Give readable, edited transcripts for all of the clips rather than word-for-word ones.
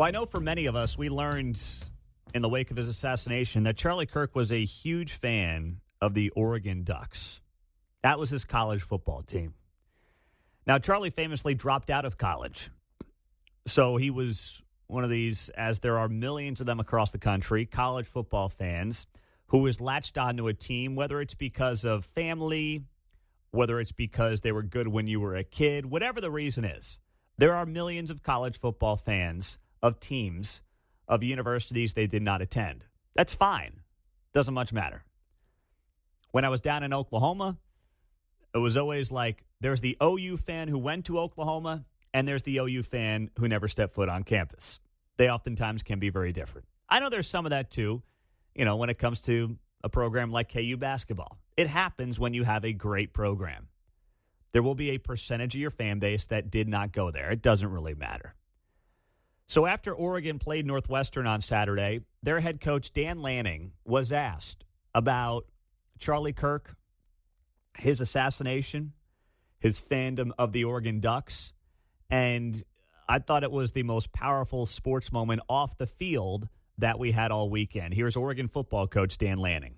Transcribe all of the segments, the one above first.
Well, I know for many of us, we learned in the wake of his assassination that Charlie Kirk was a huge fan of the Oregon Ducks. That was his college football team. Now, Charlie famously dropped out of college. So he was one of these, as there are millions of them across the country, college football fans who was latched onto a team, whether it's because of family, whether it's because they were good when you were a kid, whatever the reason is. There are millions of college football fans of teams, of universities they did not attend. That's fine. Doesn't much matter. When I was down in Oklahoma, it was always like there's the OU fan who went to Oklahoma and there's the OU fan who never stepped foot on campus. They oftentimes can be very different. I know there's some of that too, when it comes to a program like KU basketball. It happens when you have a great program. There will be a percentage of your fan base that did not go there. It doesn't really matter. So after Oregon played Northwestern on Saturday, their head coach, Dan Lanning, was asked about Charlie Kirk, his assassination, his fandom of the Oregon Ducks, and I thought it was the most powerful sports moment off the field that we had all weekend. Here's Oregon football coach Dan Lanning.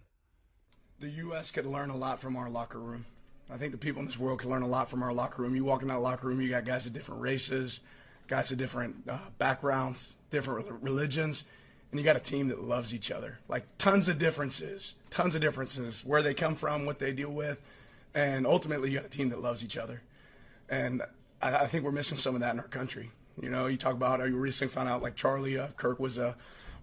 The U.S. could learn a lot from our locker room. I think the people in this world can learn a lot from our locker room. You walk in that locker room, you got guys of different races, guys of different backgrounds, different religions, and you got a team that loves each other. Like tons of differences, where they come from, what they deal with, and ultimately you got a team that loves each other. And I think we're missing some of that in our country. You talk about, you recently found out like Charlie Kirk was a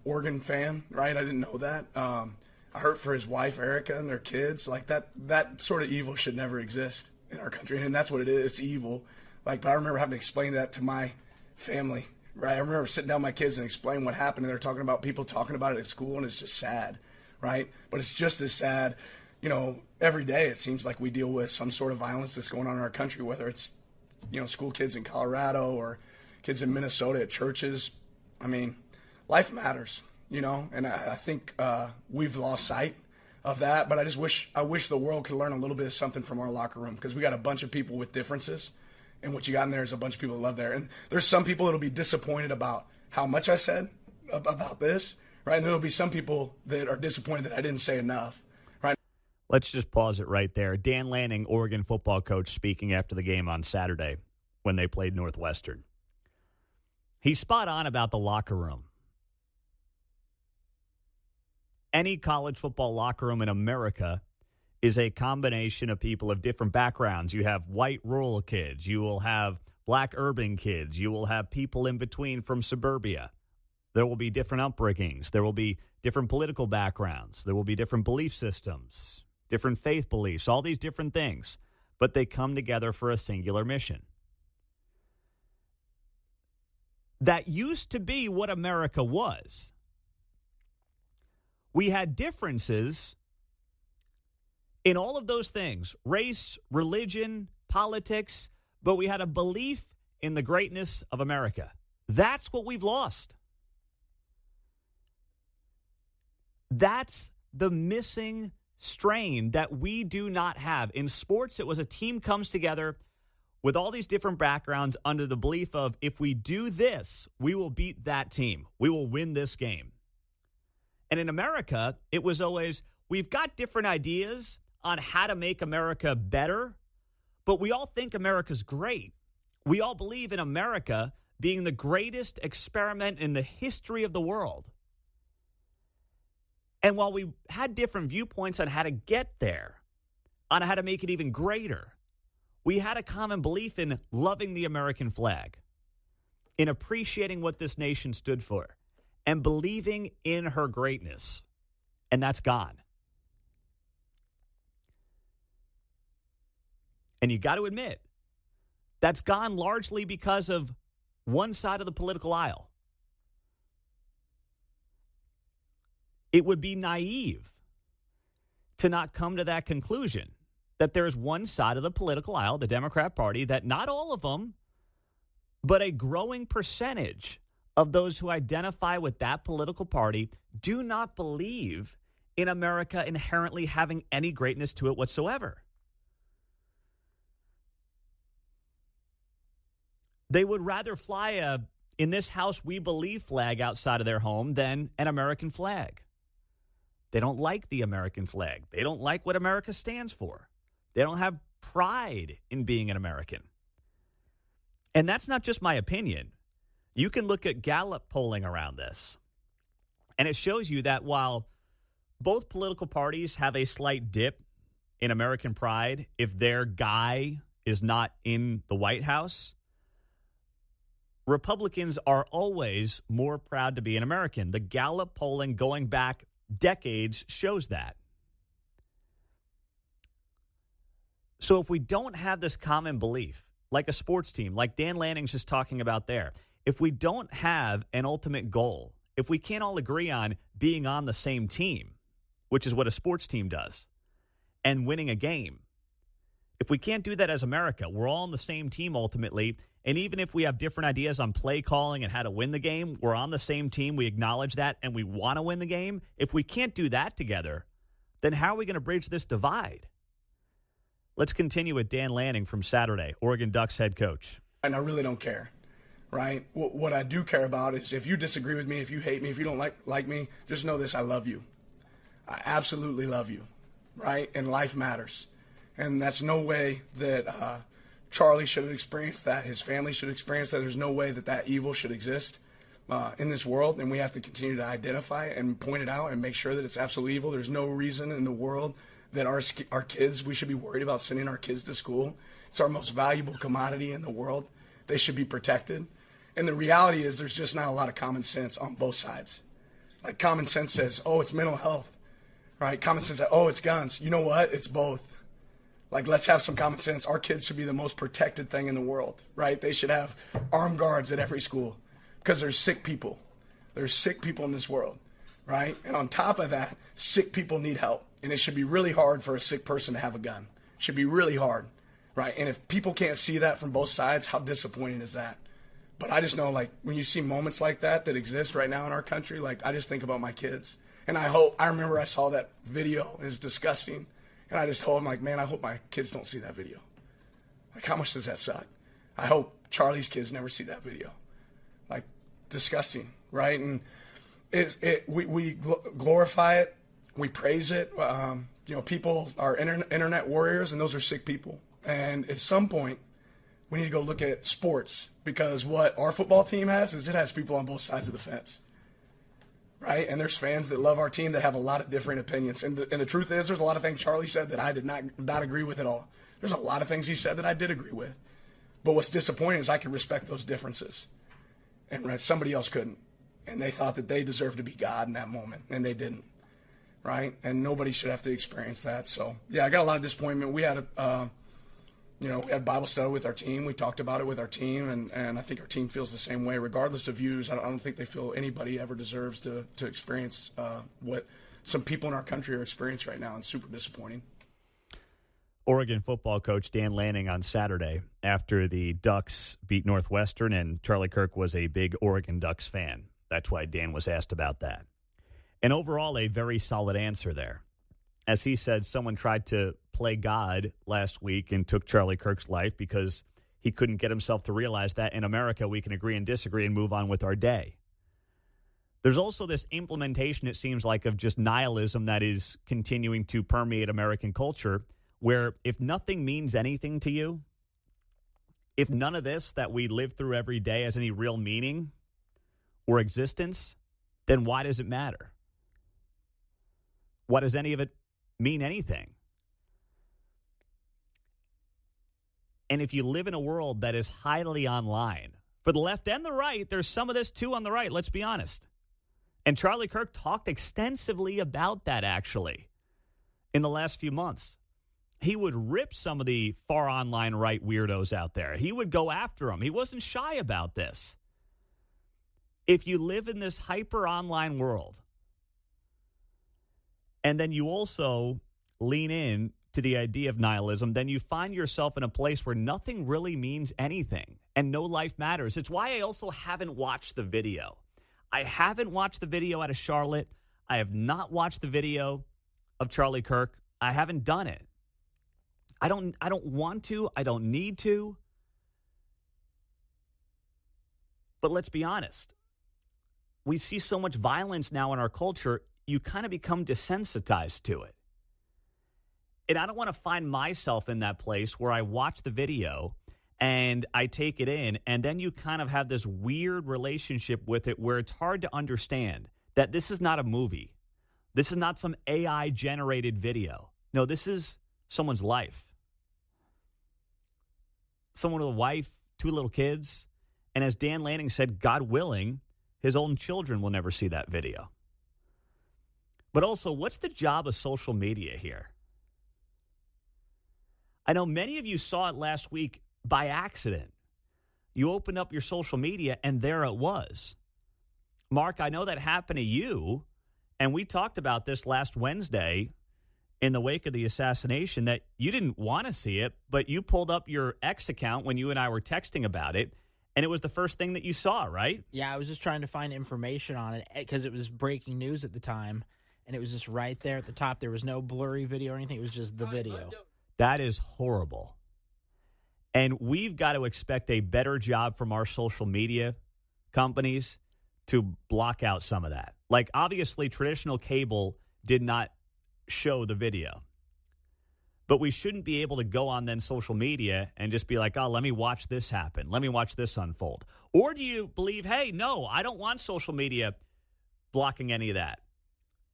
Oregon fan, right? I didn't know that. I hurt for his wife, Erica, and their kids. Like that sort of evil should never exist in our country. And that's what it is. It's evil. But I remember having to explain that to my family, right? I remember sitting down with my kids and explaining what happened. And they're talking about people talking about it at school, and it's just sad, right? But it's just as sad, every day it seems like we deal with some sort of violence that's going on in our country, whether it's, school kids in Colorado or kids in Minnesota at churches. I mean, life matters. And I think we've lost sight of that. But I wish the world could learn a little bit of something from our locker room, because we got a bunch of people with differences, and what you got in there is a bunch of people that love there. And there's some people that'll be disappointed about how much I said about this, right? And there'll be some people that are disappointed that I didn't say enough, right? Let's just pause it right there. Dan Lanning, Oregon football coach, speaking after the game on Saturday when they played Northwestern. He's spot on about the locker room. Any college football locker room in America is a combination of people of different backgrounds. You have white rural kids. You will have black urban kids. You will have people in between from suburbia. There will be different upbringings. There will be different political backgrounds. There will be different belief systems, different faith beliefs, all these different things. But they come together for a singular mission. That used to be what America was. We had differences in all of those things, race, religion, politics, but we had a belief in the greatness of America. That's what we've lost. That's the missing strain that we do not have. In sports, it was a team comes together with all these different backgrounds under the belief of, if we do this, we will beat that team. We will win this game. And in America, it was always, we've got different ideas on how to make America better, but we all think America's great. We all believe in America being the greatest experiment in the history of the world. And while we had different viewpoints on how to get there, on how to make it even greater, we had a common belief in loving the American flag, in appreciating what this nation stood for, and believing in her greatness. And that's gone. And you got to admit, that's gone largely because of one side of the political aisle. It would be naive to not come to that conclusion, that there's one side of the political aisle, the Democrat Party, that not all of them, but a growing percentage of those who identify with that political party do not believe in America inherently having any greatness to it whatsoever. They would rather fly a in this house, we believe flag outside of their home than an American flag. They don't like the American flag. They don't like what America stands for. They don't have pride in being an American. And that's not just my opinion. You can look at Gallup polling around this, and it shows you that while both political parties have a slight dip in American pride if their guy is not in the White House, Republicans are always more proud to be an American. The Gallup polling going back decades shows that. So if we don't have this common belief, like a sports team, like Dan Lanning's just talking about there, if we don't have an ultimate goal, if we can't all agree on being on the same team, which is what a sports team does, and winning a game, if we can't do that as America, we're all on the same team ultimately, and even if we have different ideas on play calling and how to win the game, we're on the same team, we acknowledge that, and we want to win the game. If we can't do that together, then how are we going to bridge this divide? Let's continue with Dan Lanning from Saturday, Oregon Ducks head coach. And I really don't care, right? What I do care about is if you disagree with me, if you hate me, if you don't like me, just know this, I love you. I absolutely love you, right? And life matters. And that's no way that Charlie should have experienced that. His family should experience that. There's no way that that evil should exist in this world. And we have to continue to identify it and point it out and make sure that it's absolutely evil. There's no reason in the world that our kids, we should be worried about sending our kids to school. It's our most valuable commodity in the world. They should be protected. And the reality is there's just not a lot of common sense on both sides. Like common sense says, oh, it's mental health, right? Common sense says, oh, it's guns. You know what? It's both. Like, let's have some common sense. Our kids should be the most protected thing in the world, right? They should have armed guards at every school because there's sick people. There's sick people in this world, right? And on top of that, sick people need help. And it should be really hard for a sick person to have a gun. It should be really hard, right? And if people can't see that from both sides, how disappointing is that? But I just know, like, when you see moments like that exist right now in our country, like, I just think about my kids. And I remember I saw that video. It was disgusting. And I just told him, like, man, I hope my kids don't see that video. Like, how much does that suck? I hope Charlie's kids never see that video. Like, disgusting, right? And we glorify it. We praise it. People are internet warriors, and those are sick people. And at some point, we need to go look at sports, because what our football team has is it has people on both sides of the fence. Right? And there's fans that love our team that have a lot of different opinions. And the truth is there's a lot of things Charlie said that I did not agree with at all. There's a lot of things he said that I did agree with. But what's disappointing is I can respect those differences. And somebody else couldn't. And they thought that they deserved to be God in that moment. And they didn't. Right? And nobody should have to experience that. So, yeah, I got a lot of disappointment. We had we had Bible study with our team. We talked about it with our team, and I think our team feels the same way. Regardless of views, I don't think they feel anybody ever deserves to experience what some people in our country are experiencing right now. It's super disappointing. Oregon football coach Dan Lanning on Saturday after the Ducks beat Northwestern, and Charlie Kirk was a big Oregon Ducks fan. That's why Dan was asked about that. And overall, a very solid answer there. As he said, someone tried to play God last week and took Charlie Kirk's life because he couldn't get himself to realize that in America we can agree and disagree and move on with our day. There's also this implementation, it seems like, of just nihilism that is continuing to permeate American culture, where if nothing means anything to you, if none of this that we live through every day has any real meaning or existence, then why does it matter? Why does any of it mean anything? And if you live in a world that is highly online, for the left and the right, there's some of this too on the right, let's be honest. And Charlie Kirk talked extensively about that, actually, in the last few months. He would rip some of the far online right weirdos out there. He would go after them. He wasn't shy about this. If you live in this hyper online world, and then you also lean in to the idea of nihilism, then you find yourself in a place where nothing really means anything and no life matters. It's why I also haven't watched the video. I haven't watched the video out of Charlotte. I have not watched the video of Charlie Kirk. I haven't done it. I don't want to. I don't need to. But let's be honest. We see so much violence now in our culture, you kind of become desensitized to it. And I don't want to find myself in that place where I watch the video and I take it in, and then you kind of have this weird relationship with it where it's hard to understand that this is not a movie. This is not some AI-generated video. No, this is someone's life. Someone with a wife, 2 little kids, and as Dan Lanning said, God willing, his own children will never see that video. But also, what's the job of social media here? I know many of you saw it last week by accident. You opened up your social media, and there it was. Mark, I know that happened to you, and we talked about this last Wednesday in the wake of the assassination, that you didn't want to see it, but you pulled up your X account when you and I were texting about it, and it was the first thing that you saw, right? Yeah, I was just trying to find information on it because it was breaking news at the time, and it was just right there at the top. There was no blurry video or anything. It was just the video. That is horrible. And we've got to expect a better job from our social media companies to block out some of that. Like, obviously, traditional cable did not show the video. But we shouldn't be able to go on then social media and just be like, oh, let me watch this happen. Let me watch this unfold. Or do you believe, hey, no, I don't want social media blocking any of that?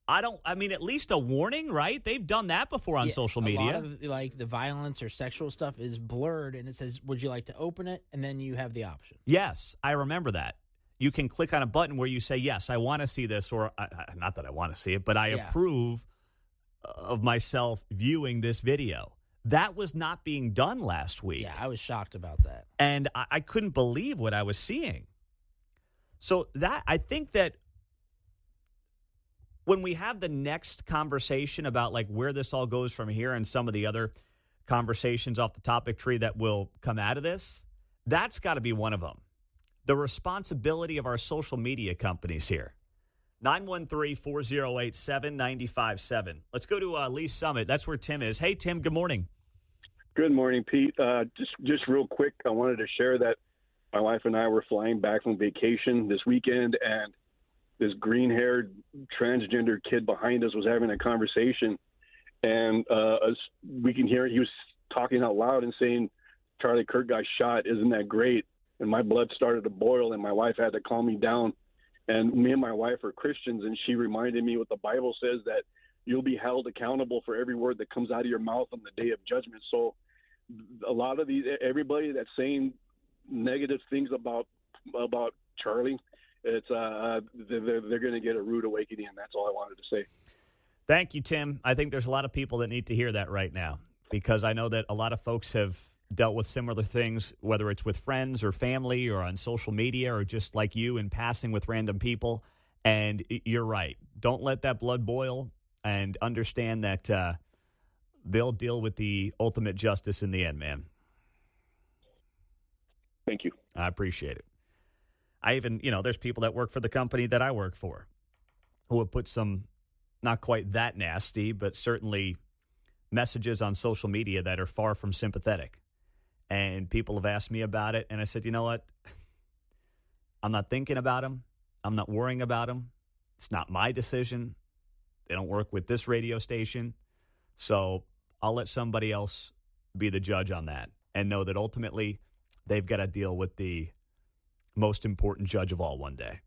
At least a warning, right? They've done that before on social media. A lot of, like, the violence or sexual stuff is blurred, and it says, would you like to open it? And then you have the option. Yes, I remember that. You can click on a button where you say, yes, I want to see this, or not that I want to see it, but I approve of myself viewing this video. That was not being done last week. Yeah, I was shocked about that. And I couldn't believe what I was seeing. So I think that when we have the next conversation about like where this all goes from here and some of the other conversations off the topic tree that will come out of this, that's got to be one of them. The responsibility of our social media companies here. 913-408-7957. Let's go to Lee Summit. That's where Tim is. Hey, Tim, good morning. Good morning, Pete. Just real quick, I wanted to share that my wife and I were flying back from vacation this weekend, and this green-haired transgender kid behind us was having a conversation, and we can hear he was talking out loud and saying, Charlie Kirk got shot. Isn't that great? And my blood started to boil, and my wife had to calm me down. And me and my wife are Christians, and she reminded me what the Bible says, that you'll be held accountable for every word that comes out of your mouth on the day of judgment. So a lot of everybody that's saying negative things about Charlie, it's they're going to get a rude awakening, and that's all I wanted to say. Thank you, Tim. I think there's a lot of people that need to hear that right now, because I know that a lot of folks have dealt with similar things, whether it's with friends or family or on social media or just like you in passing with random people. And you're right. Don't let that blood boil, and understand that they'll deal with the ultimate justice in the end, man. Thank you. I appreciate it. I even, there's people that work for the company that I work for who have put some, not quite that nasty, but certainly messages on social media that are far from sympathetic. And people have asked me about it, and I said, you know what? I'm not thinking about them. I'm not worrying about them. It's not my decision. They don't work with this radio station. So I'll let somebody else be the judge on that, and know that ultimately they've got to deal with the most important judge of all one day.